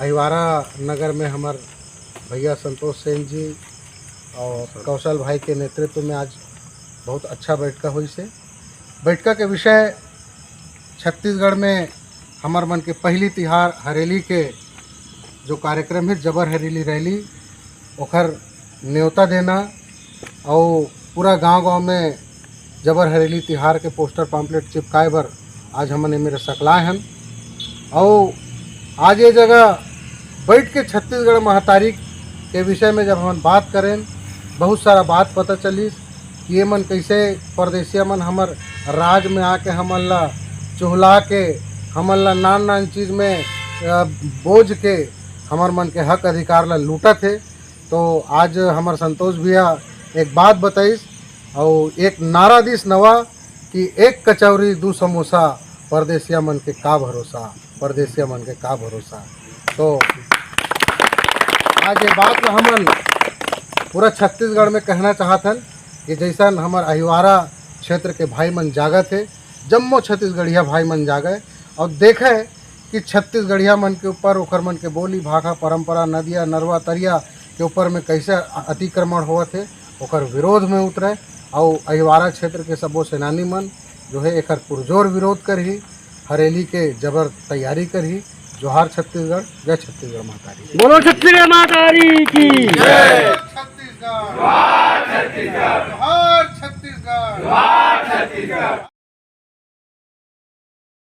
अहिवारा नगर में हमार भैया संतोष सेन जी और कौशल भाई के नेतृत्व में आज बहुत अच्छा बैठका हुई से। बैठका के विषय छत्तीसगढ़ में हमार मन के पहली तिहार हरेली के जो कार्यक्रम है जबर हरेली रैली ओखर न्योता देना और पूरा गांव-गांव में जबर हरेली तिहार के पोस्टर पम्पलेट चिपकाए बर आज हमने मेरे सकलाए हैं। और आज ये जगह बैठ के छत्तीसगढ़ महातारी के विषय में जब हम बात करें बहुत सारा बात पता चली कि ये मन कैसे परदेसिया मन हमर राज में आके हमन ला चुहला के हमन ला नान नान चीज़ में बोझ के हमर मन के हक अधिकार ला लूटा थे। तो आज हमार संतोष भैया एक बात बताइस और एक नारा दिस नवा कि एक कचौरी दू समोसा परदेसिया मन के का भरोसा, परदेसिया मन के का भरोसा। तो आज ये बात ला हमन पूरा छत्तीसगढ़ में कहना चाहतन कि जैसा हमार अहिवारा क्षेत्र के भाई मन जागत है जम्मो छत्तीसगढ़िया भाई मन जागे और देखे कि छत्तीसगढ़िया मन के ऊपर ओखर मन के बोली भाषा परंपरा नदिया नरवा तरिया के ऊपर में कैसे अतिक्रमण हुआ थे ओकर विरोध में उतरे और अहिवारा क्षेत्र के सबो सेनानी मन जो है एक पुरजोर विरोध कर ही हरेली के जबर तैयारी कर ही। जोहार छत्तीसगढ़, जय छत्तीसगढ़ महातारी। बोलो छत्तीसगढ़ महातारी की जय। छत्तीसगढ़।